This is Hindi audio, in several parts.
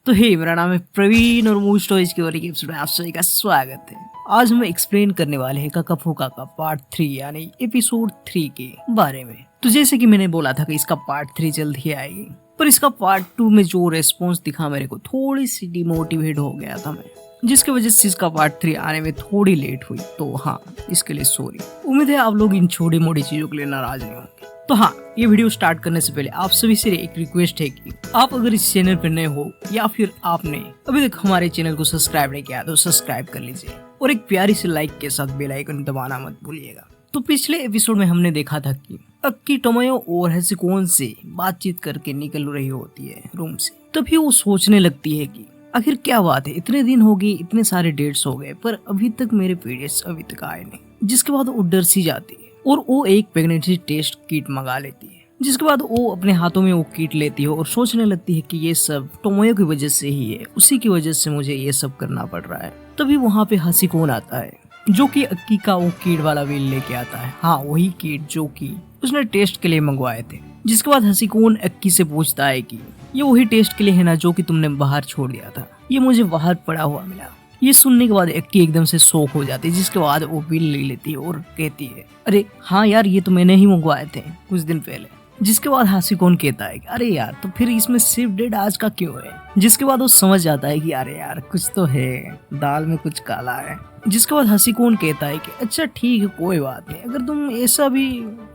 तो हे मेरा नाम है प्रवीण और मूवी स्टोरीज की और एक एपिसोड में आप सभी का स्वागत है। आज हम एक्सप्लेन करने वाले हैं काका का पार्ट 3 यानी एपिसोड 3 के बारे में। तो जैसे कि मैंने बोला था कि इसका पार्ट 3 जल्द ही आएगी, पर इसका पार्ट 2 में जो रेस्पॉन्स दिखा मेरे को थोड़ी सी डिमोटिवेट हो गया था मैं, जिसकी वजह से इसका पार्ट 3 आने में थोड़ी लेट हुई। तो हाँ, इसके लिए सॉरी। उम्मीद है आप लोग इन छोटी मोटी चीजों के लिए नाराज नहीं होंगे। तो हाँ, ये वीडियो स्टार्ट करने से पहले आप सभी से एक रिक्वेस्ट है कि आप अगर इस चैनल पर नए हो या फिर आपने अभी तक हमारे चैनल को सब्सक्राइब नहीं किया तो सब्सक्राइब कर लीजिए और एक प्यारी सी लाइक के साथ बेल आइकन दबाना मत भूलिएगा। तो पिछले एपिसोड में हमने देखा था कि अक्की टोमोयो और हसिकोन से बातचीत करके निकल रही होती है रूम से। तभी वो सोचने लगती है कि आखिर क्या बात है, इतने दिन हो गए, इतने सारे डेट्स हो गए, पर अभी तक मेरे पीरियड्स अभी तक आए नहीं। जिसके बाद वो डर सी जाती है और वो एक प्रेगनेंसी टेस्ट किट मंगा लेती है। जिसके बाद वो अपने हाथों में वो किट लेती है और सोचने लगती है कि ये सब टोमोयो की वजह से ही है, उसी की वजह से मुझे ये सब करना पड़ रहा है। तभी वहाँ पे हसिकोन आता है जो कि अक्की का वो किट वाला व्हील लेके आता है। हाँ, वही किट जो कि उसने टेस्ट के लिए मंगवाए थे। जिसके बाद हसिकोन अक्की से पूछता है कि ये वही टेस्ट के लिए है ना जो कि तुमने बाहर छोड़ दिया था, ये मुझे बाहर पड़ा हुआ मिला। ये सुनने के बाद अक्की एकदम से शॉक हो जाती है। जिसके बाद वो बिल ले लेती है और कहती है अरे हाँ यार, ये तो मैंने ही मंगवाए थे कुछ दिन पहले। जिसके बाद हसिकोन कहता है कि अरे यार, तो फिर इसमें सिर्फ डेट आज का क्यों है। जिसके बाद वो समझ जाता है कि अरे यार, कुछ तो है, दाल में कुछ काला है। जिसके बाद हसिकोन कहता है कि अच्छा ठीक है, कोई बात नहीं, अगर तुम ऐसा भी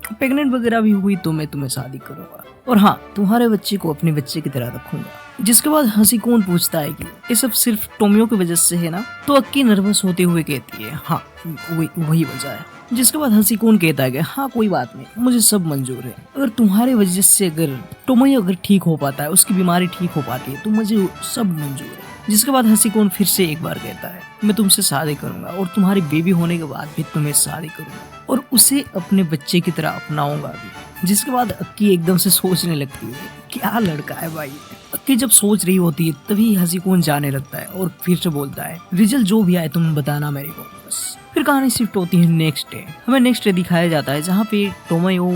प्रेग्नेंट वगैरह भी हुई तो मैं तुम्हें शादी करूंगा और हाँ, तुम्हारे बच्चे को अपने बच्चे की तरह रखूंगा। जिसके बाद हसिकोन पूछता है कि ये सब सिर्फ टोमियो की वजह से है ना। तो अक्की नर्वस होते हुए कहती है हाँ, वही वजह है। जिसके बाद हसिकोन कहता है कि हाँ कोई बात नहीं, मुझे सब मंजूर है। अगर तुम्हारे वजह से अगर टोमियो अगर ठीक हो पाता है, उसकी बीमारी ठीक हो पाती है, तो मुझे सब मंजूर है। जिसके बाद हसिकोन फिर से एक बार कहता है मैं तुमसे शादी करूंगा और तुम्हारी बेबी होने के बाद भी तुम्हें शादी करूंगा और उसे अपने बच्चे की तरह अपनाऊंगा भी। जिसके बाद अक्की एकदम से सोचने लगती है क्या लड़का है भाई। अक्की जब सोच रही होती है तभी हसिकोन जाने लगता है और फिर से बोलता है रिजल्ट जो भी आए तुम बताना मेरे को बस। फिर कहानी शिफ्ट होती है नेक्स्ट डे। हमें नेक्स्ट डे दिखाया जाता है जहाँ पे टोमोयो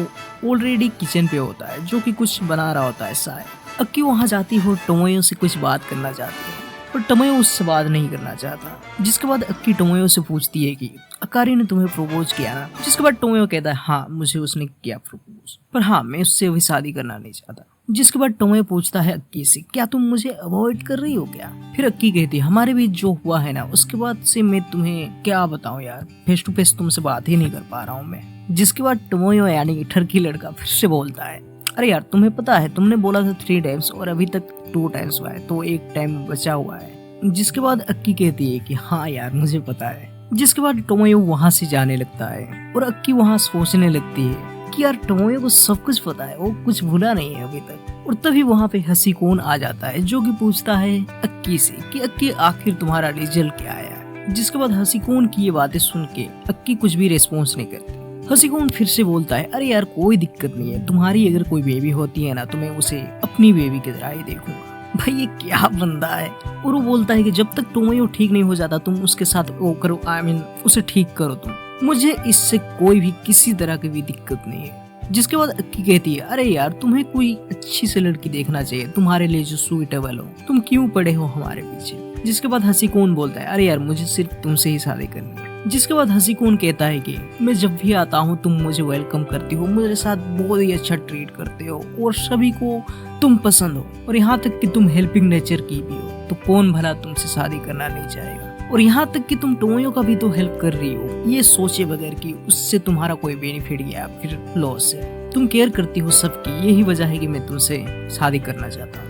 ऑलरेडी किचन पे होता है जो कि कुछ बना रहा होता है शायद। अक्की वहाँ जाती है और टोमोयो से कुछ बात करना चाहती है पर टोमोयो उससे बात नहीं करना चाहता। जिसके बाद अक्की टोमोयो से पूछती है कि अकारी ने तुम्हें प्रपोज किया ना। जिसके बाद टोमोयो कहता है हाँ, मुझे उसने किया प्रपोज, पर हाँ, मैं उससे अभी शादी करना नहीं चाहता। जिसके बाद टोमोयो पूछता है अक्की से क्या तुम मुझे अवॉइड कर रही हो क्या। फिर अक्की कहती है हमारे बीच जो हुआ है ना, उसके बाद से मैं तुम्हें क्या बताऊं यार, फेस टू फेस तुमसे बात ही नहीं कर पा रहा हूँ मैं। जिसके बाद टोमोयो यानी कि ठरकी लड़का फिर से बोलता है अरे यार, तुम्हें पता है तुमने बोला था 3 टाइम्स और अभी तक 2 टाइम्स हुआ है, तो 1 टाइम बचा हुआ है। जिसके बाद अक्की कहती है कि हाँ यार, मुझे पता है। जिसके बाद टोमोयो वहाँ से जाने लगता है और अक्की वहाँ सोचने लगती है कि यार टोमोयो को सब कुछ पता है, वो कुछ भूला नहीं है अभी तक। और तभी वहाँ पे हसिकोन आ जाता है जो कि पूछता है अक्की से कि अक्की आखिर तुम्हारा रिजल्ट क्या आया। जिसके बाद हसिकोन की ये बातें सुन के अक्की कुछ भी रिस्पॉन्स नहीं करती। हसिकोन फिर से बोलता है अरे यार, कोई दिक्कत नहीं है, तुम्हारी अगर कोई बेबी होती है ना तो मैं उसे अपनी बेबी की तरह ही देखूंगा। भाई ये क्या बंदा है। और वो बोलता है कि जब तक टोमोयो ठीक नहीं हो जाता तुम उसके साथ वो करो, उसे ठीक करो तुम, मुझे इससे कोई भी किसी तरह की भी दिक्कत नहीं है। जिसके बाद अक्की कहती है अरे यार, तुम्हें कोई अच्छी सी लड़की देखना चाहिए तुम्हारे लिए जो सुइटेबल हो, तुम क्यों पड़े हो हमारे पीछे। जिसके बाद हसिकोन बोलता है अरे यार, मुझे सिर्फ तुमसे ही शादी करनी है। जिसके बाद हसिकोन कहता है कि मैं जब भी आता हूँ तुम मुझे वेलकम करती हो, मेरे साथ बहुत ही अच्छा ट्रीट करते हो और सभी को तुम पसंद हो और यहाँ तक कि तुम हेल्पिंग नेचर की भी हो, तो कौन भला तुमसे शादी करना नहीं चाहेगा। और यहाँ तक कि तुम टोमोयो का भी तो हेल्प कर रही हो, ये सोचे बगैर कि उससे तुम्हारा कोई बेनिफिट या फिर लॉस है। तुम केयर करती हो सबकी, यही वजह है कि मैं तुमसे शादी करना चाहता हूँ।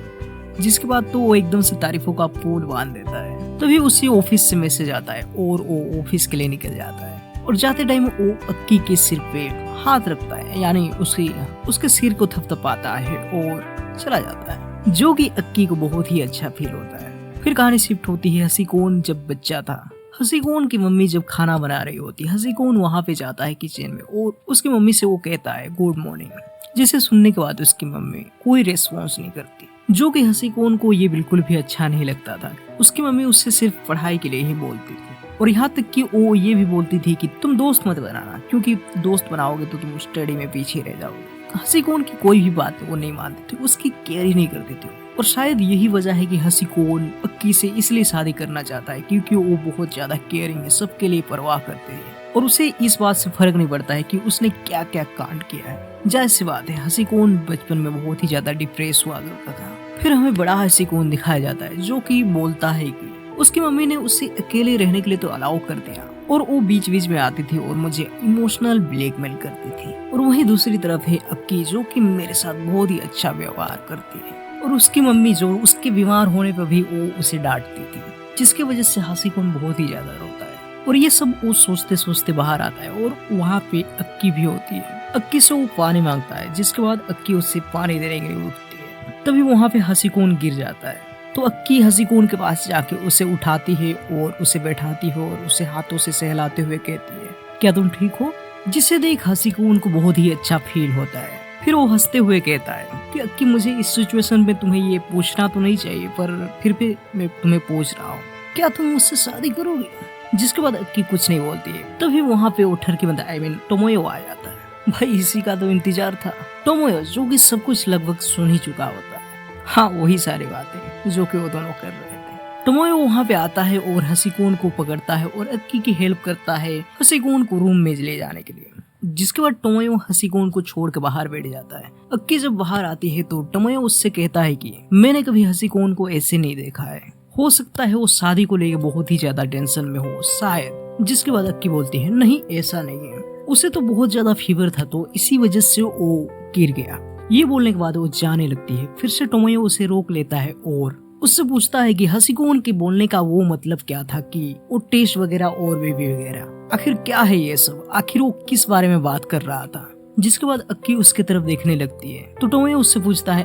जिसके बाद तो वो एकदम से तारीफों का पुल बांध देता है। तभी उसी ऑफिस से मैसेज आता है और वो ऑफिस के लिए निकल जाता है और जाते टाइम वो अक्की के सिर पे हाथ रखता है, यानी उसके सिर को थपथपाता है और चला जाता है, जो कि अक्की को बहुत ही अच्छा फील होता है। फिर कहानी शिफ्ट होती है हसिकोन जब बच्चा था। हसिकोन की मम्मी जब खाना बना रही होती है, हसिकोन वहाँ पे जाता है किचन में और उसकी मम्मी से वो कहता है गुड मॉर्निंग, जिसे सुनने के बाद उसकी मम्मी कोई रेस्पॉन्स नहीं करती, जो कि हसिकोन को ये बिल्कुल भी अच्छा नहीं लगता था। उसकी मम्मी उससे सिर्फ पढ़ाई के लिए ही बोलती थी और यहाँ तक कि वो ये भी बोलती थी कि तुम दोस्त मत बनाना, क्योंकि दोस्त बनाओगे तो तुम स्टडी में पीछे रह जाओगे। हसिकोन की कोई भी बात वो नहीं मानती थी, उसकी केयर ही नहीं करती थी और शायद यही वजह है कि हसीकौन अक्की से इसलिए शादी करना चाहता है क्योंकि वो बहुत ज्यादा केयरिंग है, सबके लिए परवाह करते हैं और उसे इस बात से फर्क नहीं पड़ता है कि उसने क्या क्या कांड किया है। जाहिर सी बात है हसीकौन बचपन में बहुत ही ज्यादा डिप्रेस हुआ करता था। फिर हमें बड़ा हसीकौन दिखाया जाता है जो कि बोलता है कि उसकी मम्मी ने उसे अकेले रहने के लिए तो अलाउ कर दिया और वो बीच बीच में आती थी और मुझे इमोशनल ब्लैकमेल करती थी। और वहीं दूसरी तरफ है अक्की जो कि मेरे साथ बहुत ही अच्छा व्यवहार करती है और उसकी मम्मी जो उसके बीमार होने पर भी वो उसे डांटती थी, जिसकी वजह से हसीकौन बहुत ही ज्यादा रोता है। और ये सब वो सोचते सोचते बाहर आता है और वहाँ पे अक्की भी होती है। अक्की से वो पानी मांगता है, जिसके बाद अक्की उससे पानी देने के लिए उठती है। तभी वहाँ पे हसीकौन गिर जाता है तो अक्की हसीकौन के पास जाके उसे उठाती है और उसे बैठाती है और उसे हाथों से सहलाते हुए कहती है, क्या तुम ठीक हो? जिसे देख हसीकौन को बहुत ही अच्छा फील होता है। फिर वो हंसते हुए कहता है कि अक्की मुझे इस सिचुएशन में तुम्हें ये पूछना तो नहीं चाहिए, पर फिर भी मैं तुम्हें पूछ रहा हूँ, क्या तुम मुझसे शादी करोगे? जिसके बाद अक्की कुछ नहीं बोलती है। तभी वहाँ पे उठर के बंदा टोमोयो आ जाता है। भाई इसी का तो इंतजार था। टोमोयो जो कि सब कुछ लगभग सुन ही चुका होता है। हाँ वही सारी बातें जो कि वो दोनों कर रहे थे। टोमोयो वहाँ पे आता है और हसीकौन को पकड़ता है और अक्की की हेल्प करता है हसीकौन को रूम में ले जाने के लिए। जिसके बाद टोमोयो हसीकौन को छोड़ के बाहर बैठ जाता है। अक्की जब बाहर आती है तो टोमोयो उससे कहता है कि मैंने कभी हसीकौन को ऐसे नहीं देखा है, हो सकता है वो शादी को लेकर बहुत ही ज्यादा टेंशन में हो शायद। जिसके बाद अक्की बोलती है नहीं ऐसा नहीं है, उसे तो बहुत ज्यादा फीवर था तो इसी वजह से वो गिर गया। ये बोलने के बाद वो जाने लगती है। फिर से टोमोयो उसे रोक लेता है और उससे पूछता है कि हसीकौन के बोलने का वो मतलब क्या था कि वो टेस्ट वगैरह और बेबी वगैरह, आखिर क्या है ये सब, आखिर वो किस बारे में बात कर रहा था। जिसके बाद अक्की उसके तरफ देखने लगती है तो टोमोयो उससे पूछता है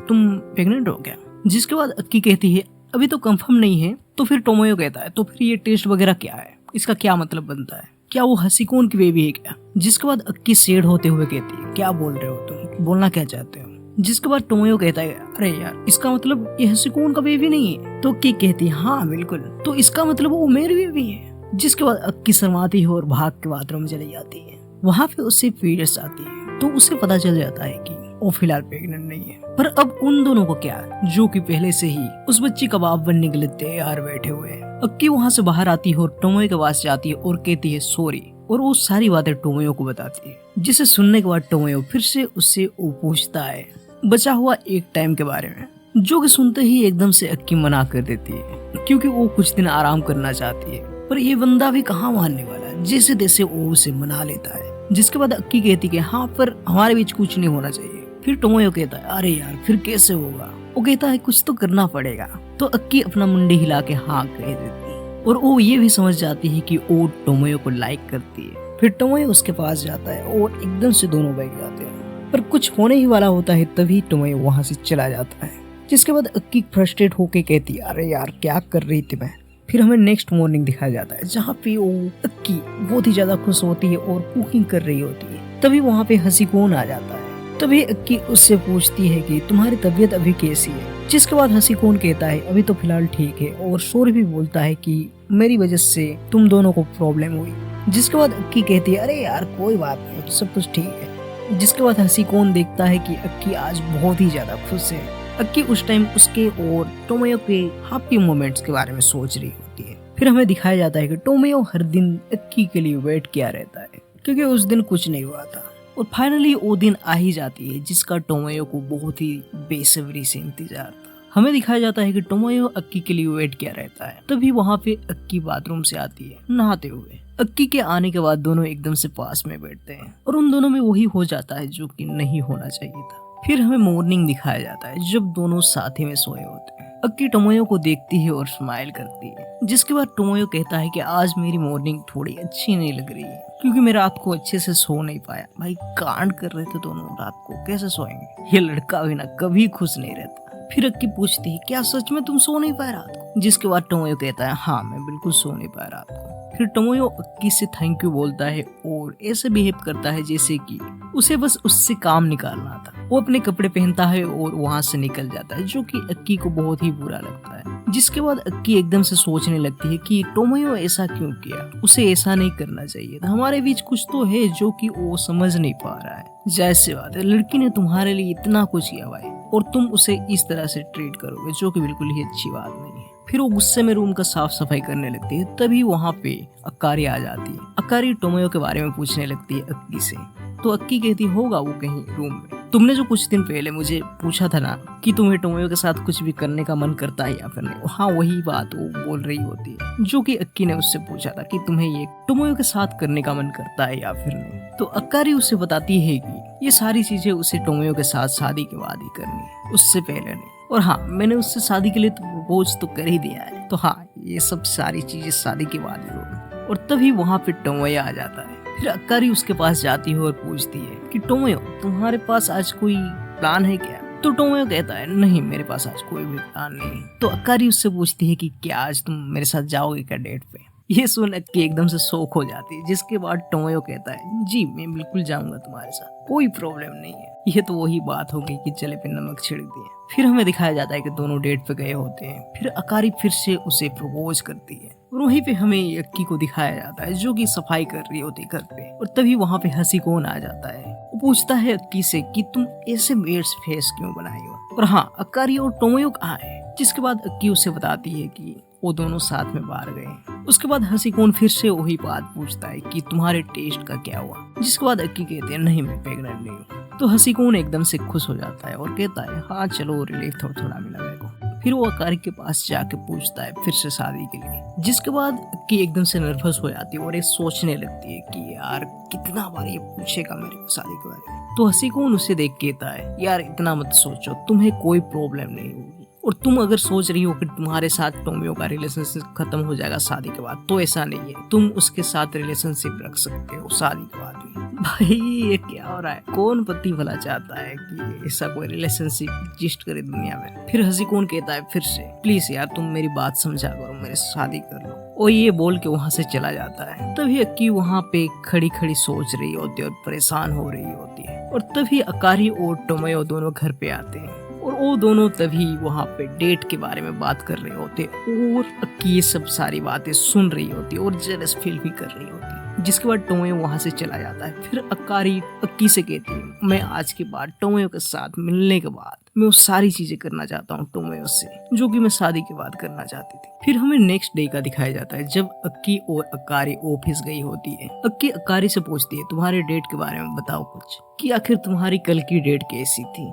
तुम प्रेग्नेंट हो क्या? जिसके बाद अक्की कहती है अभी तो कंफर्म नहीं है। तो फिर टोमोयो कहता है तो फिर ये टेस्ट वगैरह क्या है, इसका क्या मतलब बनता है, क्या वो हसीकौन की बेबी है क्या? जिसके बाद अक्की सेड होते हुए कहती है क्या बोल रहे हो तुम, बोलना क्या चाहते हो? जिसके बाद टोमोयो कहता है अरे यार इसका मतलब ये हसीकौन का बेबी नहीं है। तो अक्की कहती है हाँ बिल्कुल, तो इसका मतलब वो मेरी बेबी है। जिसके बाद अक्की शर्माती है और भाग के बाथरूम में चली जाती है। वहाँ पे उससे पीरियड्स आती है तो उसे पता चल जाता है कि वो फिलहाल प्रेग्नेंट नहीं है। पर अब उन दोनों को क्या, जो कि पहले से ही उस बच्ची कबाब बनने के लिए तैयार बैठे हुए हैं। अक्की वहाँ से बाहर आती है और टोमोयो के पास जाती है और कहती है सॉरी, और वो सारी बातें टोमोयो को बताती है। जिसे सुनने के बाद टोमोयो फिर से उससे वो पूछता है बचा हुआ एक टाइम के बारे में, जो कि सुनते ही एकदम से अक्की मना कर देती है क्योंकि वो कुछ दिन आराम करना चाहती है। पर ये बंदा भी कहाँ मानने वाला है, जैसे तैसे वो उसे मना लेता है। जिसके बाद अक्की कहती है हाँ पर हमारे बीच कुछ नहीं होना चाहिए। फिर टोमोयो कहता है अरे यार फिर कैसे होगा? वो कहता है कुछ तो करना पड़ेगा। तो अक्की अपना मुंडी हिला के हाँ कह देती है और वो ये भी समझ जाती है कि वो टोमोयो को लाइक करती है। फिर टोमोयो उसके पास जाता है और एकदम से दोनों बैठ जाते हैं। पर कुछ होने ही वाला होता है तभी टोमोयो वहाँ से चला जाता है। जिसके बाद अक्की फ्रस्ट्रेट होके कहती है अरे यार क्या कर रही थी मैं। फिर हमें नेक्स्ट मॉर्निंग दिखाया जाता है जहाँ पे वो अक्की बहुत ही ज्यादा खुश होती है और कुकिंग कर रही होती है। तभी वहाँ पे हसीकौन आ जाता है। तभी अक्की उससे पूछती है कि तुम्हारी तबीयत अभी कैसी है? जिसके बाद हसीकौन कहता है अभी तो फिलहाल ठीक है और सॉरी भी बोलता है कि मेरी वजह से तुम दोनों को प्रॉब्लम हुई। जिसके बाद अक्की कहती है अरे यार कोई बात नहीं, सब कुछ ठीक है। जिसके बाद हसीकौन देखता है कि अक्की आज बहुत ही ज्यादा खुश है। अक्की उस टाइम उसके और टोमोयो के हैप्पी मोमेंट्स के बारे में सोच रही होती है। फिर हमें दिखाया जाता है कि टोमोयो हर दिन अक्की के लिए वेट किया रहता है क्योंकि उस दिन कुछ नहीं हुआ था। और फाइनली वो दिन आ ही जाती है जिसका टोमोयो को बहुत ही बेसब्री से इंतजार था। हमें दिखाया जाता है कि टोमोयो अक्की के लिए वेट किया रहता है। तभी वहाँ पे अक्की बाथरूम से आती है नहाते हुए। अक्की के आने के बाद दोनों एकदम से पास में बैठते हैं और उन दोनों में वही हो जाता है जो कि नहीं होना चाहिए था। फिर हमें मॉर्निंग दिखाया जाता है जब दोनों साथ ही में सोए होते हैं। अक्की टोमोयो को देखती है और स्माइल करती है। जिसके बाद टोमोयो कहता है कि आज मेरी मॉर्निंग थोड़ी अच्छी नहीं लग रही है क्योंकि मैं रात को अच्छे से सो नहीं पाया। भाई कांड कर रहे थे दोनों, रात को कैसे सोएंगे? ये लड़का भी ना कभी खुश नहीं रहता। फिर अक्की पूछती है क्या सच में तुम सो नहीं पाए रात को? जिसके बाद टोमोयो कहता है हाँ मैं बिल्कुल सो नहीं पाया रात को। फिर टोमोयो अक्की से थैंक यू बोलता है और ऐसे बिहेव करता है जैसे कि उसे बस उससे काम निकालना था। वो अपने कपड़े पहनता है और वहाँ से निकल जाता है, जो कि अक्की को बहुत ही बुरा लगता है। जिसके बाद अक्की एकदम से सोचने लगती है कि टोमोयो ऐसा क्यों किया, उसे ऐसा नहीं करना चाहिए था, हमारे बीच कुछ तो है जो कि वो समझ नहीं पा रहा है। जैसे बात है, लड़की ने तुम्हारे लिए इतना कुछ किया भाई और तुम उसे इस तरह से ट्रीट करोगे, जो कि बिल्कुल ही अच्छी बात नहीं है। फिर वो गुस्से में रूम का साफ सफाई करने लगती है। तभी वहाँ पे अक्कारी आ जाती है। अक्कारी टोमोयो के बारे में पूछने लगती है अक्की से। तो अक्की कहती होगा वो कहीं रूम में। तुमने जो कुछ दिन पहले मुझे पूछा था ना कि तुम्हें टोमोयो के साथ कुछ भी करने का मन करता है या फिर नहीं, हाँ वही बात वो बोल रही होती है, जो कि अक्की ने उससे पूछा था कि तुम्हें ये टोमोयो के साथ करने का मन करता है या फिर नहीं। तो अक्कारी उसे बताती है कि ये सारी चीजें उसे टोमोयो के साथ शादी के बाद ही करनी है, उससे पहले नहीं। और हाँ, मैंने उससे शादी के लिए तो प्रपोज तो कर ही दिया है, तो हाँ ये सब सारी चीजें शादी के बाद ही होगी। और तभी वहाँ पे टोमोयो आ जाता है। फिर अक्कारी उसके पास जाती है और पूछती है कि टोमोयो तुम्हारे पास आज कोई प्लान है क्या? तो टोमोयो कहता है नहीं मेरे पास आज कोई भी प्लान नहीं है। तो अक्कारी उससे पूछती है कि क्या आज तुम मेरे साथ जाओगे क्या डेट पे? ये सुन अक्की एकदम से शौक हो जाती है। जिसके बाद टोमोयो कहता है जी मैं बिल्कुल जाऊंगा तुम्हारे साथ, कोई प्रॉब्लम नहीं है। ये तो वही बात होगी कि जले पे नमक छिड़क दिए। फिर हमें दिखाया जाता है कि दोनों डेट पे गए होते हैं। फिर अकारी फिर से उसे प्रपोज करती है और वहीं पे हमें अक्की को दिखाया जाता है जो कि सफाई कर रही होती है घर पे। और तभी वहाँ पे हसीकोन आ जाता है। वो पूछता है अक्की से कि तुम ऐसे बेड्स फेस क्यों बनाई हो, और हाँ अकारी और टोमोयो कहाँ है? जिसके बाद अक्की उसे बताती है कि वो दोनों साथ में बाहर गए। उसके बाद हसीकोन फिर से वही बात पूछता है कि तुम्हारे टेस्ट का क्या हुआ? जिसके बाद अक्की कहते हैं नहीं मैं प्रेग्नेंट नहीं हूँ। तो हसीकोन एकदम से खुश हो जाता है और कहता है हाँ चलो रिलीफ थोड़ा थोड़ा मिला मेरे को। फिर वो अकारी के पास जाके पूछता है फिर से शादी के लिए। जिसके बाद अक्की एकदम से नर्वस हो जाती है और ये सोचने लगती है कि यार कितना बार ये पूछेगा मेरे को शादी के बारे में। तो हसीकोन उसे देख कहता है यार इतना मत सोचो, तुम्हें कोई प्रॉब्लम नहीं होगी, और तुम अगर सोच रही हो कि तुम्हारे साथ टोमोयो का रिलेशनशिप खत्म हो जाएगा शादी के बाद, तो ऐसा नहीं है, तुम उसके साथ रिलेशनशिप रख सकते हो शादी के बाद भी। भाई ये क्या हो रहा है? कौन पति भला चाहता है कि ऐसा कोई रिलेशनशिप एग्जिस्ट करे दुनिया में? फिर हसीकोन कहता है फिर से प्लीज यार तुम मेरी बात समझा करो, मेरे शादी कर लो। और ये बोल के वहाँ से चला जाता है। तभी अक्की वहाँ पे खड़ी खड़ी सोच रही होती है और परेशान हो रही होती है। और तभी अकारी और टोमोयो दोनों घर पे आते हैं और वो दोनों तभी वहाँ पे डेट के बारे में बात कर रहे होते और अक्की ये सब सारी बातें सुन रही होती और जेलस फील भी कर रही होती। जिसके बाद टोमोयो वहाँ से चला जाता है। फिर अकारी अक्की से कहती है मैं आज के बाद टोमोयो के साथ मिलने के बाद मैं वो सारी चीजें करना चाहता हूँ टोमोयो से, जो कि मैं शादी के बाद करना चाहती थी। फिर हमें नेक्स्ट डे का दिखाया जाता है जब अक्की और अकारी ऑफिस गई होती है। अक्की अकारी से पूछती है तुम्हारे डेट के बारे में बताओ कुछ, कि आखिर तुम्हारी कल की डेट कैसी थी?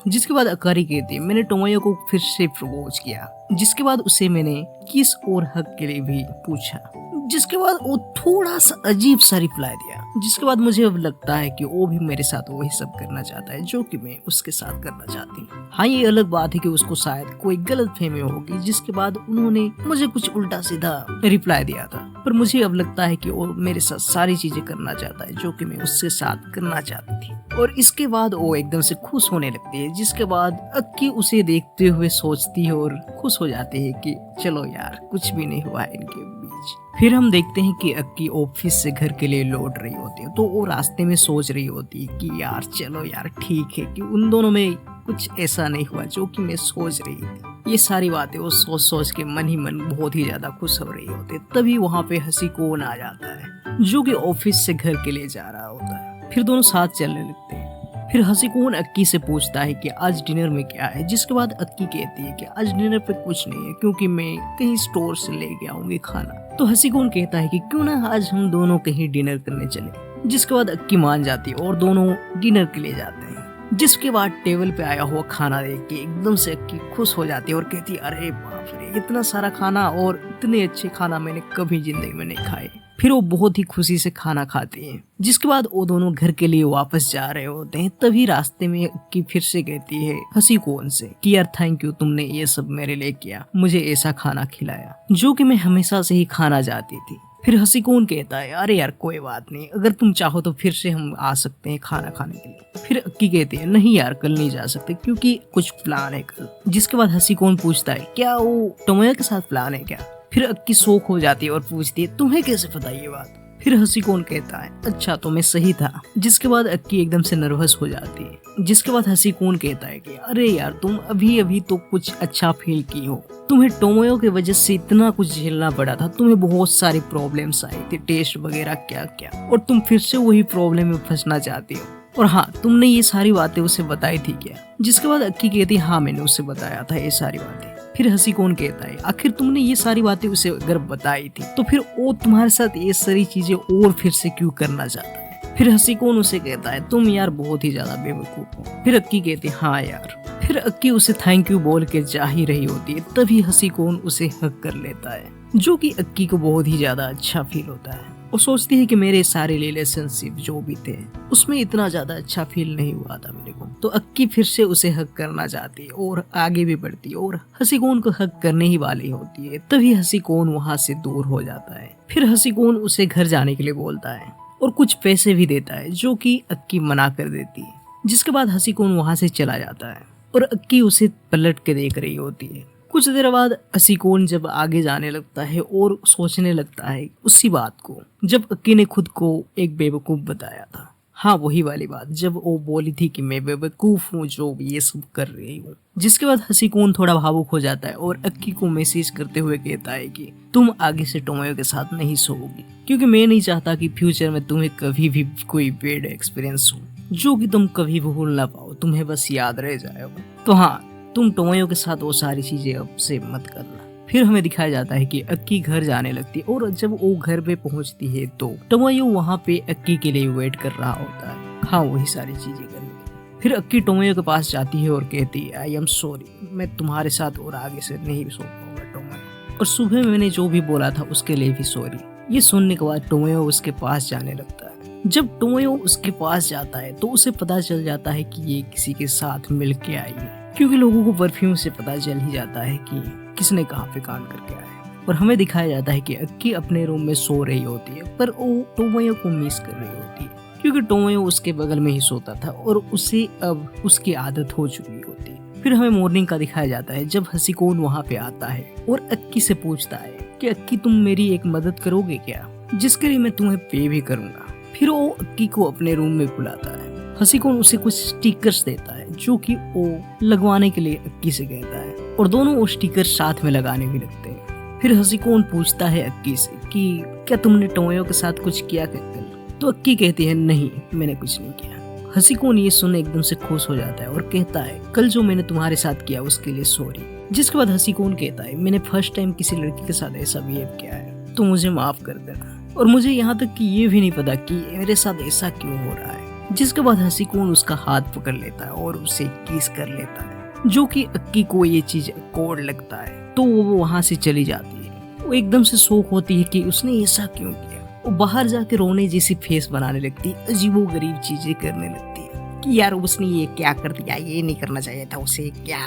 जिसके बाद अकारी कहती है मैंने टोमोयो को फिर से प्रपोज किया। जिसके बाद उसे मैंने किस और हक के लिए भी पूछा। जिसके बाद वो थोड़ा सा अजीब सा रिप्लाई दिया। जिसके बाद मुझे अब लगता है कि वो भी मेरे साथ वही सब करना चाहता है जो कि मैं उसके साथ करना चाहती हूँ। हाँ ये अलग बात है कि उसको शायद कोई गलत फहमी होगी जिसके बाद उन्होंने मुझे कुछ उल्टा सीधा रिप्लाई दिया था, पर मुझे अब लगता है कि वो मेरे साथ सारी चीजें करना चाहता है जो कि मैं उसके साथ करना चाहती थी। और इसके बाद वो एकदम से खुश होने लगती है। जिसके बाद अक्की उसे देखते हुए सोचती है और खुश हो जाती है कि चलो यार कुछ भी नहीं हुआ है इनके बीच। फिर हम देखते हैं कि अक्की ऑफिस से घर के लिए लौट रही होती है, तो वो रास्ते में सोच रही होती है कि यार चलो यार ठीक है कि उन दोनों में कुछ ऐसा नहीं हुआ जो कि मैं सोच रही थी। ये सारी बातें वो सोच सोच के मन ही मन बहुत ही ज्यादा खुश हो रही होती है। तभी वहाँ पे हसीकोन आ जाता है जो कि ऑफिस से घर के लिए जा रहा होता है। फिर दोनों साथ चलने लगते हैं। फिर हसीकोन अक्की से पूछता है कि आज डिनर में क्या है। जिसके बाद अक्की कहती है कि आज डिनर पे कुछ नहीं है क्योंकि मैं कहीं स्टोर से लेके आऊंगी खाना। तो हसीकोन कहता है कि क्यों ना आज हम दोनों कहीं डिनर करने चले। जिसके बाद अक्की मान जाती है और दोनों डिनर के लिए जाते हैं। जिसके बाद टेबल पे आया हुआ खाना देख के एकदम से अक्की खुश हो जाती है और कहती है अरे बाप रे इतना सारा खाना और इतने अच्छे खाना मैंने कभी जिंदगी में नहीं खाए। फिर वो बहुत ही खुशी से खाना खाते हैं। जिसके बाद वो दोनों घर के लिए वापस जा रहे होते हैं। तभी रास्ते में अक्की फिर से कहती है हसीकोन से कि यार थैंक यू तुमने ये सब मेरे लिए किया, मुझे ऐसा खाना खिलाया जो कि मैं हमेशा से ही खाना चाहती थी। फिर हसीकोन कहता है अरे यार कोई बात नहीं, अगर तुम चाहो तो फिर से हम आ सकते हैं खाना खाने के लिए। फिर अक्की कहती है नहीं यार कल नहीं जा सकते क्योंकि कुछ प्लान है कल। जिसके बाद हसीकोन पूछता है क्या वो टोमोयो के साथ प्लान है क्या? फिर अक्की शौक हो जाती है और पूछती है तुम्हें कैसे पता ये बात। फिर हसीकौन कहता है अच्छा तो मैं सही था। जिसके बाद अक्की एकदम से नर्वस हो जाती है। जिसके बाद हसीकौन कहता है कि अरे यार तुम अभी अभी तो कुछ अच्छा फील की हो, तुम्हें टोमोयो की वजह से इतना कुछ झेलना पड़ा था, तुम्हें बहुत सारी प्रॉब्लम्स आई थी, टेस्ट वगैरह क्या क्या, और तुम फिर से वही प्रॉब्लम में फंसना चाहती हो। और हाँ तुमने ये सारी बातें उसे बताई थी क्या। जिसके बाद अक्की कहती हाँ मैंने उसे बताया था ये सारी बातें। फिर हसीकौन कहता है आखिर तुमने ये सारी बातें उसे अगर बताई थी तो फिर वो तुम्हारे साथ ये सारी चीजें और फिर से क्यों करना चाहता है। फिर हसीकौन उसे कहता है तुम यार बहुत ही ज्यादा बेवकूफ हो। फिर अक्की कहती है हाँ यार। फिर अक्की उसे थैंक यू बोल के जा ही रही होती है, तभी हसीकौन उसे हक कर लेता है, जो कि अक्की को बहुत ही ज्यादा अच्छा फील होता है। वो सोचती है कि मेरे सारे रिलेशनशिप जो भी थे उसमें इतना ज्यादा अच्छा फील नहीं हुआ था मेरे को। तो अक्की फिर से उसे हक करना चाहती है और आगे भी बढ़ती है और हसीकौन को हक करने ही वाली होती है, तभी हसीकौन वहाँ से दूर हो जाता है। फिर हसीकौन उसे घर जाने के लिए बोलता है और कुछ पैसे भी देता है, जो कि अक्की मना कर देती है। जिसके बाद हसीकौन वहाँ से चला जाता है और अक्की उसे पलट के देख रही होती है। कुछ देर बाद हसीकौन जब आगे जाने लगता है और सोचने लगता है उसी बात को जब अक्की ने खुद को एक बेवकूफ बताया था। हाँ वही वाली बात जब वो बोली थी कि मैं बेवकूफ हूँ जो ये सब कर रही हूँ। जिसके बाद हसीकौन थोड़ा भावुक हो जाता है और अक्की को मैसेज करते हुए कहता है कि तुम आगे से टोमोयो के साथ नहीं सोओगी, क्योंकि मैं नहीं चाहता कि फ्यूचर में तुम्हें कभी भी कोई बैड एक्सपीरियंस हो जो कि तुम कभी भूल ना पाओ, तुम्हें बस याद रह जाए। तो हाँ तुम टोमोयो के साथ वो सारी चीजें अब से मत करना। फिर हमें दिखाया जाता है कि अक्की घर जाने लगती है और जब वो घर पे पहुंचती है तो टोमोयो वहाँ पे अक्की के लिए वेट कर रहा होता है, हाँ वही सारी चीजें करने। फिर अक्की टोमोयो के पास जाती है और कहती है आई एम सॉरी, मैं तुम्हारे साथ और आगे से नहीं सो पाऊंगा टोमोयो, और सुबह मैंने जो भी बोला था उसके लिए भी सॉरी। ये सुनने के बाद टोमोयो उसके पास जाने लगता है। जब टोमोयो उसके पास जाता है तो उसे पता चल जाता है कि ये किसी के साथ मिल के आई है, क्योंकि लोगों को परफ्यूम से पता चल ही जाता है कि किसने कहाँ पे कांड करके आया है। और हमें दिखाया जाता है कि अक्की अपने रूम में सो रही होती है, पर वो टोमोयो को मिस कर रही होती है, क्योंकि टोमोयो उसके बगल में ही सोता था और उसे अब उसकी आदत हो चुकी होती है। फिर हमें मॉर्निंग का दिखाया जाता है जब हसीकौन वहाँ पे आता है और अक्की से पूछता है कि अक्की तुम मेरी एक मदद करोगे क्या, जिसके लिए मैं तुम्हें पे भी करूंगा। फिर वो अक्की को अपने रूम में बुलाता है। हसीकौन उसे कुछ स्टिकर्स देता है जो कि वो लगवाने के लिए अक्की से कहता है, और दोनों वो स्टिकर साथ में लगाने भी लगते हैं। फिर हसीकौन पूछता है अक्की से कि क्या तुमने टोमोयो के साथ कुछ किया क्या कल, तो अक्की कहती है नहीं मैंने कुछ नहीं किया। हसीकौन ये सुने एकदम से खुश हो जाता है और कहता है कल जो मैंने तुम्हारे साथ किया उसके लिए सॉरी। जिसके बाद हसीकौन कहता है मैंने फर्स्ट टाइम किसी लड़की के साथ ऐसा बिहेव किया है तो मुझे माफ कर देना, और मुझे यहाँ तक कि ये भी नहीं पता कि मेरे साथ ऐसा क्यों हो रहा है। जिसके बाद हसीकौन उसका हाथ पकड़ लेता है और उसे किस कर लेता है, जो कि अक्की को ये चीज कोड लगता है, तो वो वहाँ से चली जाती है। वो एकदम से शौक होती है कि उसने ऐसा क्यों किया। वो बाहर जाके रोने जैसी फेस बनाने लगती है, अजीबोगरीब चीजें करने लगती है कि यार उसने ये क्या कर दिया, ये नहीं करना चाहिए था उसे, क्या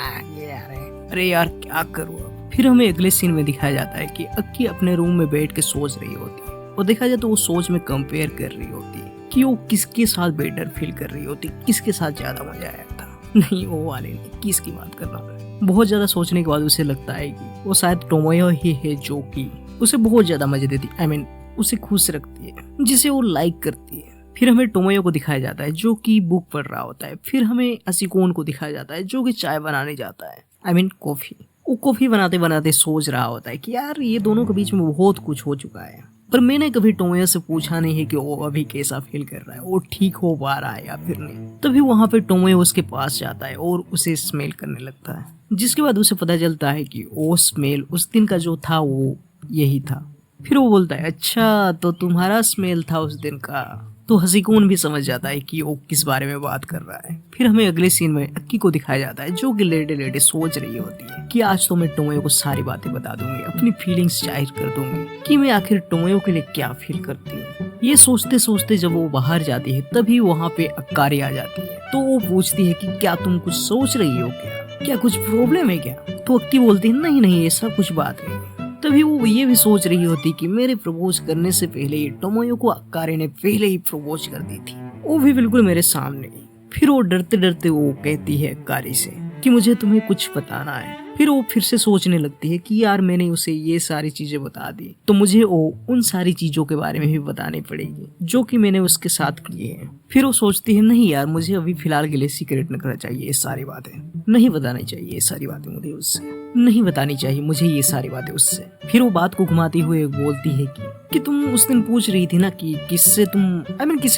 यार अरे यार क्या करूँ अब। फिर हमें अगले सीन में दिखाया जाता है कि अक्की अपने रूम में बैठ के सोच रही होती है, और देखा जाए तो वो सोच में कंपेयर कर रही होती है कि वो किसके साथ बेटर फील कर रही होती, किसके साथ ज्यादा मजा आया था। नहीं वो वाले नहीं, किसकी बात कर रहा हूँ। बहुत ज्यादा सोचने के बाद उसे लगता है कि वो शायद टोमोयो ही है जो कि उसे बहुत ज्यादा मजे देती, उसे खुश रखती है, जिसे वो लाइक करती है। फिर हमें टोमोयो को दिखाया जाता है जो कि बुक पढ़ रहा होता है। फिर हमें हसीकौन को दिखाया जाता है जो कि चाय बनाने जाता है, कॉफी। वो कॉफी बनाते बनाते सोच रहा होता है कि यार ये दोनों के बीच में बहुत कुछ हो चुका है, पर मैंने कभी टोमोयो से पूछा नहीं है कि वो अभी कैसा फील कर रहा है, वो ठीक हो पा रहा है या फिर नहीं। तभी वहाँ पे टोमोयो उसके पास जाता है और उसे स्मेल करने लगता है। जिसके बाद उसे पता चलता है कि वो स्मेल उस दिन का जो था वो यही था। फिर वो बोलता है अच्छा तो तुम्हारा स्मेल था उस दिन का। तो हसीकौन भी समझ जाता है कि वो किस बारे में बात कर रहा है। फिर हमें अगले सीन में अक्की को दिखाया जाता है जो कि लेटे लेटे सोच रही होती है कि आज तो मैं टोमोयो को सारी बातें बता दूंगी, अपनी फीलिंग्स जाहिर कर दूंगी कि मैं आखिर टोमोयो के लिए क्या फील करती हूँ। ये सोचते सोचते जब वो बाहर जाती है तभी वहाँ पे अक्कारी आ जाती है। तो वो पूछती है कि क्या तुम कुछ सोच रही हो क्या कुछ प्रॉब्लम है क्या। तो अक्की बोलती है नहीं नहीं ऐसा कुछ बात नहीं। तभी वो ये भी सोच रही होती कि मेरे प्रपोज करने से पहले ही टोमोयो को अक्कारी ने पहले ही प्रपोज कर दी थी, वो भी बिल्कुल मेरे सामने। फिर वो डरते डरते वो कहती है अक्कारी से कि मुझे तुम्हें कुछ बताना है। फिर वो फिर से सोचने लगती है कि यार मैंने उसे ये सारी चीजें बता दी तो मुझे वो उन सारी चीजों के बारे में भी बतानी पड़ेगी जो कि मैंने उसके साथ किए हैं। फिर वो सोचती है नहीं यार मुझे अभी फिलहाल के लिए सीक्रेट रखना चाहिए, ये सारी बातें नहीं बतानी चाहिए, ये सारी बातें मुझे उससे नहीं बतानी चाहिए, मुझे ये सारी बातें उससे। फिर वो बात को घुमाती हुए बोलती है कि तुम उस दिन पूछ रही थी ना कि किसे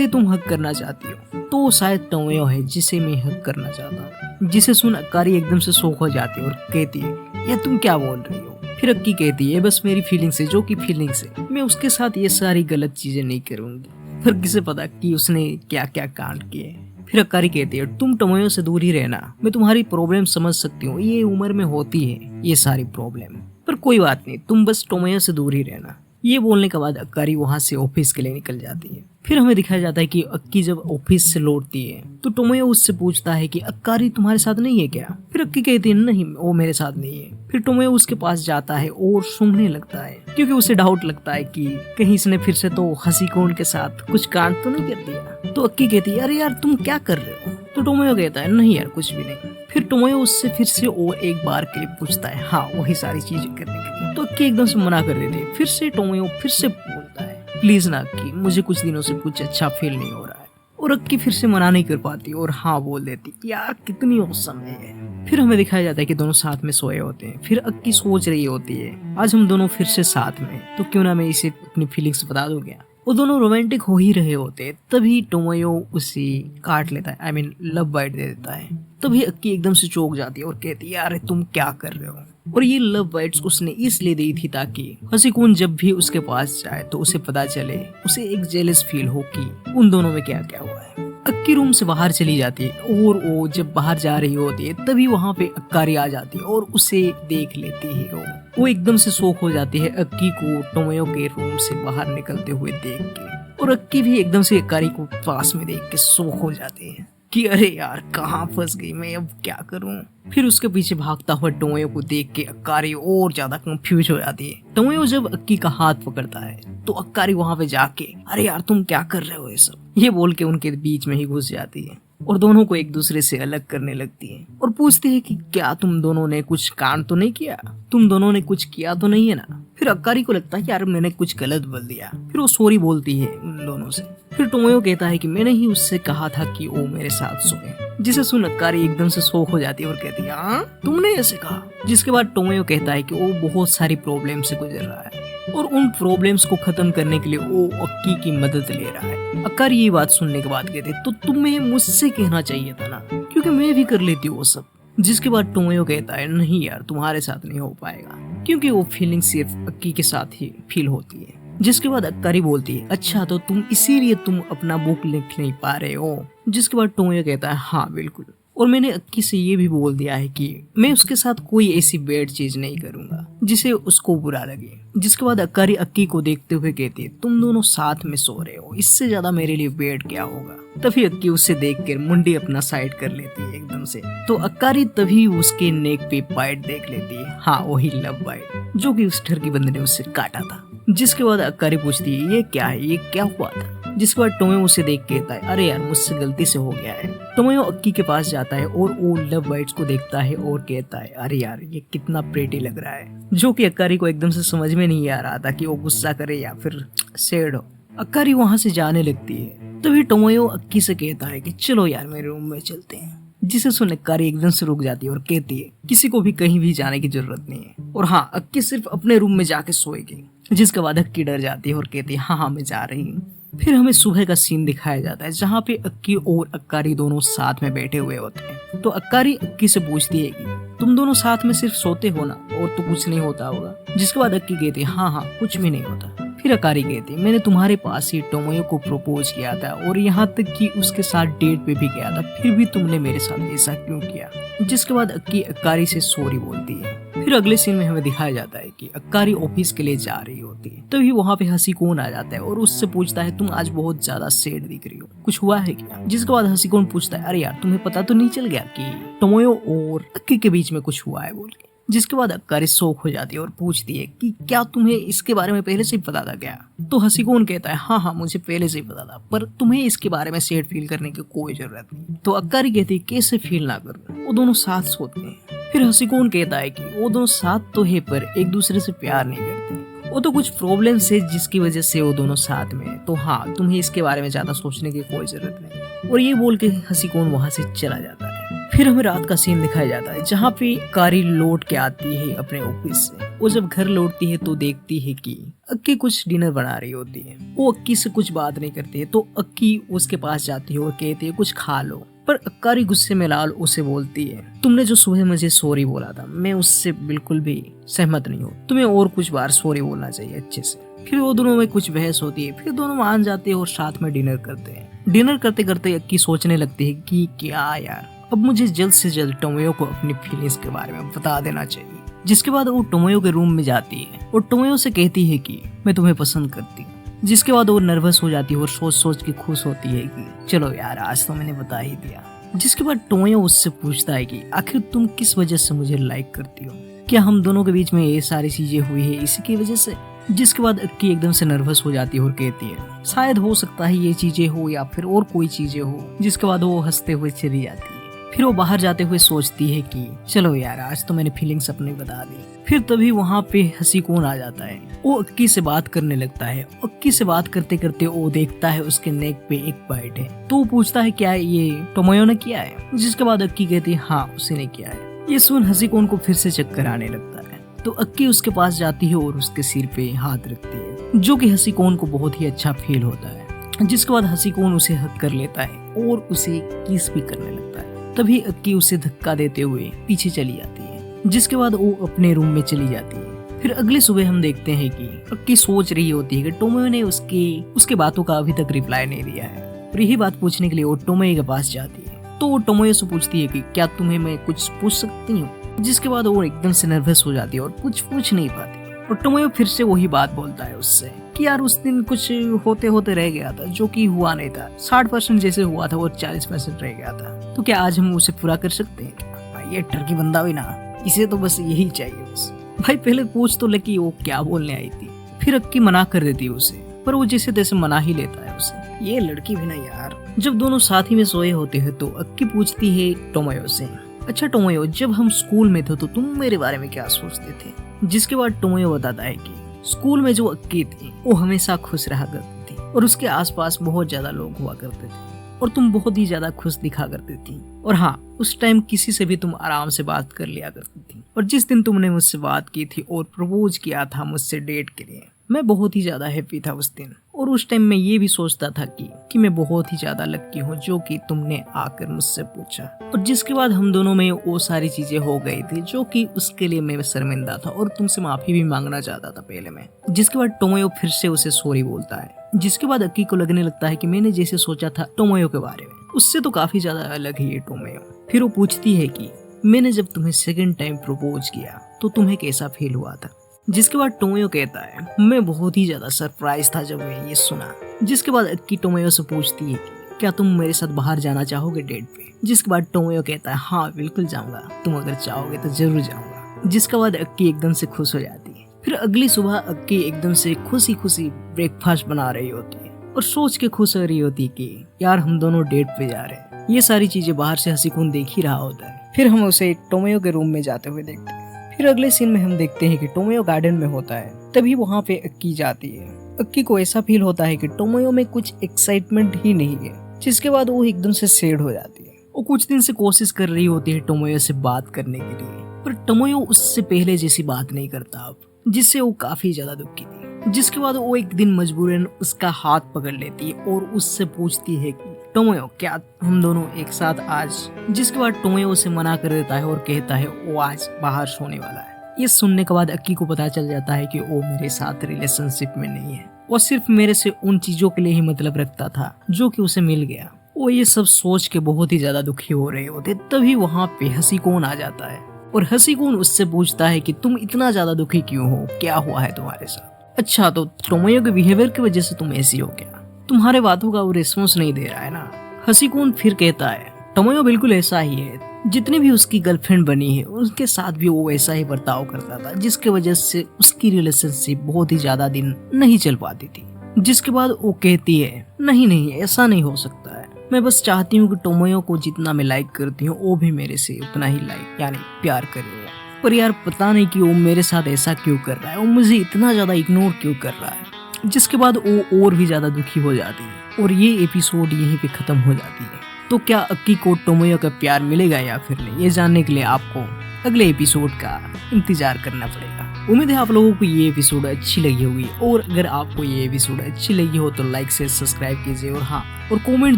तुम हक करना चाहती हो, तो शायद टोमोयो है जिसे मैं हक करना चाहता हूँ। जिसे सुन अक्कारी एकदम से शॉक हो जाती है और कहती है ये तुम क्या बोल रही हो। फिर अक्की कहती है बस मेरी फीलिंग्स है, जो कि फीलिंग्स है, मैं उसके साथ ये सारी गलत चीजें नहीं करूंगी। फिर किसे पता कि उसने क्या क्या कांड किए। फिर अक्कारी कहती है तुम टोमोयो से दूर ही रहना, मैं तुम्हारी प्रॉब्लम समझ सकती हूँ, ये उम्र में होती है ये सारी प्रॉब्लम, पर कोई बात नहीं, तुम बस टोमोयो से दूर ही रहना। ये बोलने के बाद अक्कारी वहाँ से ऑफिस के लिए निकल जाती है। फिर हमें दिखाया जाता है कि अक्की जब ऑफिस से लौटती है तो टोमोयो उससे पूछता है कि अक्कारी तुम्हारे साथ नहीं है क्या। फिर अक्की कहती है नहीं वो मेरे साथ नहीं है। फिर टोमोयो उसके पास जाता है और सूंघने लगता है क्योंकि उसे डाउट लगता है कि कहीं इसने फिर से तो हसीकोन के साथ कुछ कांड तो नहीं कर दिया। तो अक्की कहती है अरे यार तुम क्या कर रहे हो। तो टोमोयो कहता है नहीं यार कुछ भी नहीं। फिर टोमोयो उससे फिर से और एक बार के लिए पूछता है हाँ वही सारी चीजें करने के लिए। तो अक्की एकदम से मना कर देती है। फिर से टोमोयो फिर से बोलता है प्लीज ना अक्की, मुझे कुछ दिनों से कुछ अच्छा फील नहीं हो रहा है। और अक्की फिर से मना नहीं कर पाती और हाँ बोल देती। यार कितनी औसम है। फिर हमें दिखाया जाता है कि दोनों साथ में सोए होते हैं। फिर अक्की सोच रही होती है आज हम दोनों फिर से साथ में, तो क्यों ना मैं इसे अपनी फीलिंग्स बता दूं क्या। वो दोनों रोमांटिक हो ही रहे होते तभी टोमोयो उसे काट लेता है, लव बाइट दे देता है। तभी अक्की एकदम से चौंक जाती है और कहती है यार तुम क्या कर रहे हो। और ये लव बाइट्स उसने इसलिए दी थी ताकि हसीकून जब भी उसके पास जाए तो उसे पता चले, उसे एक जेलस फील हो कि उन दोनों में क्या क्या हुआ है। अक्की रूम से बाहर चली जाती है और वो जब बाहर जा रही होती है तभी वहाँ पे अक्कारी आ जाती है और उसे देख लेती है। वो एकदम से शॉक हो जाती है अक्की को टोमोयो के रूम से बाहर निकलते हुए देख के। और अक्की भी एकदम से अक्कारी को पास में देख के शॉक हो जाती है कि अरे यार कहाँ फंस गई मैं, अब क्या करूं। फिर उसके पीछे भागता हुआ टोमोयो को देख के अक्कारी और ज्यादा कंफ्यूज हो जाती है। टोमोयो जब अक्की का हाथ पकड़ता है तो अक्कारी वहां पे जाके अरे यार तुम क्या कर रहे हो ये सब, ये बोल के उनके बीच में ही घुस जाती है और दोनों को एक दूसरे से अलग करने लगती है और पूछती है कि क्या तुम दोनों ने कुछ कांड तो नहीं किया, तुम दोनों ने कुछ किया तो नहीं है ना। फिर अक्कारी को लगता है कि यार मैंने कुछ गलत बोल दिया। फिर वो सॉरी बोलती है उन दोनों से। फिर टोमोयो कहता है कि मैंने ही उससे कहा था कि वो मेरे साथ सोए। जिसे सुन अक्कारी एकदम से शॉक हो जाती है और कहती है हाँ तुमने ऐसे कहा। जिसके बाद टोमोयो कहता है कि वो बहुत सारी प्रॉब्लम से गुजर रहा है और उन प्रॉब्लम्स को खत्म करने के लिए वो अक्की की मदद ले रहा है। अक्कारी ये बात सुनने के बाद कहते तो तुम्हें मुझसे कहना चाहिए था ना, क्योंकि मैं भी कर लेती हूँ वो सब। जिसके बाद टोमोयो कहता है नहीं यार तुम्हारे साथ नहीं हो पाएगा, क्योंकि वो फीलिंग सिर्फ अक्की के साथ ही फील होती है। जिसके बाद अक्कारी बोलती है अच्छा तो तुम इसीलिए तुम अपना बुक लिख नहीं पा रहे हो। जिसके बाद टोमोयो कहता है हाँ बिल्कुल, और मैंने अक्की से ये भी बोल दिया है कि मैं उसके साथ कोई ऐसी बैड चीज नहीं करूंगा जिसे उसको बुरा लगे। जिसके बाद अक्कारी अक्की को देखते हुए कहती है तुम दोनों साथ में सो रहे हो, इससे ज्यादा मेरे लिए बैड क्या होगा। तभी अक्की उससे देखकर मुंडी अपना साइड कर लेती है एकदम से। तो अक्कारी तभी उसके नेक पे बाइट देख लेती है, हाँ वही लव बाइट जो कि उस ठरकी बंदे ने उससे काटा था। जिसके बाद अक्कारी पूछती है ये क्या है, ये क्या हुआ था। जिसके बाद टोमोयो उसे देख के कहता है अरे यार मुझसे गलती से हो गया है। टोमोयो अक्की के पास जाता है और वो लव बाइट्स को देखता है और कहता है अरे यार ये कितना प्रेटी लग रहा है, जो कि अक्कारी को एकदम से समझ में नहीं आ रहा था कि वो गुस्सा करे या फिर सैड हो। अक्कारी वहां से जाने लगती है तभी टोमोयो अक्की से कहता है कि चलो यार मेरे रूम में चलते हैं। जिसे सुन अक्कारी एकदम से रुक जाती है और कहती है किसी को भी कहीं भी जाने की जरूरत नहीं है, और हाँ अक्की सिर्फ अपने रूम में जाके सोएगी। जिसके बाद अक्की डर जाती है और कहती है हाँ मैं जा रही हूँ। फिर हमें सुबह का सीन दिखाया जाता है जहाँ पे अक्की और अक्कारी दोनों साथ में बैठे हुए होते हैं। तो अक्कारी अक्की से पूछती है कि तुम दोनों साथ में सिर्फ सोते हो ना, और तो कुछ नहीं होता होगा। जिसके बाद अक्की कहती है हाँ कुछ भी नहीं होता। फिर अक्कारी कहती है मैंने तुम्हारे पास ही टोमोयो को प्रपोज किया था और यहाँ तक कि उसके साथ डेट पे भी गया था, फिर भी तुमने मेरे साथ ऐसा क्यों किया। जिसके बाद अक्की अक्कारी से सॉरी बोलती है। फिर अगले सीन में हमें दिखाया जाता है कि अक्कारी ऑफिस के लिए जा रही होती है तभी वहाँ पे हसीकोन आ जाता है और उससे पूछता है तुम आज बहुत ज्यादा सैड दिख रही हो, कुछ हुआ है क्या। जिसके बाद हसीकोन पूछता है अरे यार तुम्हें पता तो नहीं चल गया कि टोमोयो और अक्की के बीच में कुछ हुआ है बोल के। जिसके बाद अक्कारी शॉक हो जाती है और पूछती है कि क्या तुम्हें इसके बारे में पहले से ही पता था क्या। तो हसीकोन कहता है हाँ मुझे पहले से ही पता था, पर तुम्हें इसके बारे में सैड फील करने की कोई जरूरत नहीं। तो अक्कारी कहती है कैसे फील ना करूं। वो दोनों साथ सोते हैं फिर हसीकून कहता है कि वो दोनों साथ तो है पर एक दूसरे से प्यार नहीं करते, वो तो कुछ प्रॉब्लम्स है जिसकी वजह से वो दोनों साथ में है, तो हाँ तुम्हें इसके बारे में ज्यादा सोचने की कोई जरूरत नहीं। और ये बोल के हसीकून वहां से चला जाता है। फिर हमें रात का सीन दिखाया जाता है जहाँ पे कारी लौट के आती है अपने ऑफिस से। वो जब घर लौटती है तो देखती है कि अक्की कुछ डिनर बना रही होती है। वो अक्की से कुछ बात नहीं करती है, तो अक्की उसके पास जाती है और कहती है कुछ खा लो। पर अक्कारी गुस्से में लाल उसे बोलती है तुमने जो सुबह मुझे सॉरी बोला था मैं उससे बिल्कुल भी सहमत नहीं हूँ, तुम्हें और कुछ बार सॉरी बोलना चाहिए अच्छे से। फिर वो दोनों में कुछ बहस होती है, फिर दोनों मान जाते हैं और साथ में डिनर करते हैं। डिनर करते करते अक्की सोचने लगती है कि क्या यार, अब मुझे जल्द से जल्द टोमोयो को अपनी फीलिंग्स के बारे में बता देना चाहिए। जिसके बाद वो टोमोयो के रूम में जाती है और टोमोयो से कहती है कि मैं तुम्हें पसंद करती हूँ। जिसके बाद वो नर्वस हो जाती है और सोच सोच के खुश होती है कि चलो यार आज तो मैंने बता ही दिया। जिसके बाद टोमोयो उससे पूछता है कि आखिर तुम किस वजह से मुझे लाइक करती हो, क्या हम दोनों के बीच में ये सारी चीजें हुई है इसी की वजह से। जिसके बाद अक्की एकदम से नर्वस हो जाती है और कहती है शायद हो सकता है ये चीजें हो या फिर और कोई चीजें हो। जिसके बाद वो हंसते हुए चली जाती है। फिर वो बाहर जाते हुए सोचती है कि चलो यार आज तो मैंने फीलिंग्स अपनी बता दी। फिर तभी वहाँ पे हसीकून आ जाता है। वो अक्की से बात करने लगता है। अक्की से बात करते करते वो देखता है उसके नेक पे एक बाइट है, तो वो पूछता है क्या ये टोमोयो ने किया है। जिसके बाद अक्की कहती है हाँ उसी ने किया है। ये सुन हसीकून को फिर से चक्कर आने लगता है, तो अक्की उसके पास जाती है और उसके सिर पे हाथ रखती है, जो कि हसीकून को बहुत ही अच्छा फील होता है। जिसके बाद हसीकून उसे हक कर लेता है और उसे किस भी करने लगता है। तभी अक्की उसे धक्का देते हुए पीछे चली जाती है। जिसके बाद वो अपने रूम में चली जाती है। फिर अगली सुबह हम देखते हैं कि अक्की सोच रही होती है कि टोमोयो ने उसके बातों का अभी तक रिप्लाई नहीं दिया है। और यही बात पूछने के लिए वो टोमोयो के पास जाती है, तो वो टोमोयो से पूछती है कि क्या तुम्हें मैं कुछ पूछ सकती हूँ। जिसके बाद वो एकदम से नर्वस हो जाती है और कुछ पूछ नहीं पाती। और टोमोयो फिर से वही बात बोलता है उससे कि यार उस दिन कुछ होते होते रह गया था जो कि हुआ नहीं था, 60% जैसे हुआ था वो 40% रह गया था, तो क्या आज हम उसे पूरा कर सकते हैं क्या। भाई ये टर्की बंदा भी ना, इसे तो बस यही चाहिए बस। भाई पहले पूछ तो ले कि वो क्या बोलने आई थी। फिर अक्की मना कर देती है उसे, पर वो जैसे तैसे मना ही लेता है उसे। ये लड़की भी ना यार। जब दोनों साथ ही में सोए होते हैं तो अक्की पूछती है टोमोयो से अच्छा टोमोयो जब हम स्कूल में थे तो तुम मेरे बारे में क्या सोचते थे। जिसके बाद टोमोयो बताता है कि स्कूल में जो अक्की थी वो हमेशा खुश रहा करती थी और उसके आसपास बहुत ज्यादा लोग हुआ करते थे और तुम बहुत ही ज्यादा खुश दिखा करती थी। और हाँ उस टाइम किसी से भी तुम आराम से बात कर लिया करती थी। और जिस दिन तुमने मुझसे बात की थी और प्रपोज किया था मुझसे डेट के लिए, मैं बहुत ही ज्यादा हैप्पी था उस दिन। और उस टाइम मैं ये भी सोचता था कि मैं बहुत ही ज्यादा लक्की हूँ जो कि तुमने आकर मुझसे पूछा। और जिसके बाद हम दोनों में वो सारी चीजें हो गई थी जो कि उसके लिए मैं शर्मिंदा था और तुमसे माफी भी मांगना चाहता था पहले मैं। जिसके बाद टोमोयो फिर से उसे सॉरी बोलता है। जिसके बाद अक्की को लगने लगता है कि मैंने जैसे सोचा था टोमोयो के बारे में उससे तो काफी ज्यादा अलग है ये टोमोयो। फिर वो पूछती है कि मैंने जब तुम्हें सेकंड टाइम प्रपोज किया तो तुम्हें कैसा फील हुआ था। जिसके बाद टोमोयो कहता है मैं बहुत ही ज्यादा सरप्राइज था जब मैं ये सुना। जिसके बाद अक्की टोमोयो से पूछती है कि क्या तुम मेरे साथ बाहर जाना चाहोगे डेट पे। जिसके बाद टोमोयो कहता है हाँ बिल्कुल जाऊंगा, तुम अगर चाहोगे तो जरूर जाऊंगा। जिसके बाद अक्की एकदम से खुश हो जाती है। फिर अगली सुबह अक्की एकदम से खुशी खुशी ब्रेकफास्ट बना रही होती है और सोच के खुश हो रही होती है कि यार हम दोनों डेट पे जा रहे हैं। ये सारी चीजें बाहर से हसीकून देख ही रहा होता है। फिर हम उसे टोमोयो के रूम में जाते हुए देखते हैं। फिर अगले सीन में हम देखते हैं कि टोमोयो गार्डन में होता है। तभी वहाँ पे अक्की जाती है। अक्की को ऐसा फील होता है कि टोमोयो में कुछ एक्साइटमेंट ही नहीं है। जिसके बाद वो एकदम से सैड हो जाती है। वो कुछ दिन से कोशिश कर रही होती है टोमोयो से बात करने के लिए, पर टोमोयो उससे पहले जैसी बात नहीं करता अब, जिससे वो काफी ज्यादा दुखी थी। जिसके बाद वो एक दिन मजबूरन उसका हाथ पकड़ लेती है और उससे पूछती है कि टोमोयो क्या हम दोनों एक साथ आज। जिसके बाद टोमोयो उसे मना कर देता है और कहता है वो आज बाहर सोने वाला है। ये सुनने के बाद अक्की को पता चल जाता है कि वो मेरे साथ रिलेशनशिप में नहीं है, वो सिर्फ मेरे से उन चीजों के लिए ही मतलब रखता था जो कि उसे मिल गया। वो ये सब सोच के बहुत ही ज्यादा दुखी हो रहे होते। तभी वहाँ पे हसीकून आ जाता है और हसीकून उससे पूछता है कि तुम इतना ज्यादा दुखी क्यों हो, क्या हुआ है तुम्हारे साथ। अच्छा तो टोमोयो के बिहेवियर की वजह से तुम ऐसी हो क्या, तुम्हारे बातों का वो रिस्पॉन्स नहीं दे रहा है ना। हसीकून फिर कहता है टोमोयो बिल्कुल ऐसा ही है, जितनी भी उसकी गर्लफ्रेंड बनी है उनके साथ भी वो वैसा ही बर्ताव करता था, जिसके वजह से उसकी रिलेशनशिप बहुत ही ज्यादा दिन नहीं चल पाती थी। जिसके बाद वो कहती है नहीं नहीं ऐसा नहीं हो सकता है, मैं बस चाहती हूँ कि टोमोयो को जितना मैं लाइक करती हूँ वो भी मेरे से उतना ही लाइक यानी प्यार करे। पर यार पता नहीं कि वो मेरे साथ ऐसा क्यों कर रहा है, वो मुझे इतना ज्यादा इग्नोर क्यों कर रहा है। जिसके बाद वो और भी ज्यादा दुखी हो जाती है और ये एपिसोड यहीं पे खत्म हो जाती है। तो क्या अक्की को टोमोयो का प्यार मिलेगा या फिर नहीं, ये जानने के लिए आपको अगले एपिसोड का इंतजार करना पड़ेगा। उम्मीद है आप लोगों को ये एपिसोड अच्छी लगी होगी, और अगर आपको ये एपिसोड अच्छी लगी हो तो लाइक से सब्सक्राइब कीजिए, और हाँ और कमेंट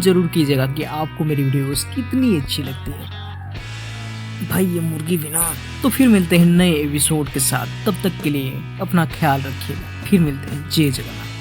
जरूर कीजिएगा कि आपको मेरी वीडियोस कितनी अच्छी लगती है। भाई ये मुर्गी बिना। तो फिर मिलते हैं नए एपिसोड के साथ, तब तक के लिए अपना ख्याल रखिएगा। फिर मिलते हैं। जय जगन्नाथ।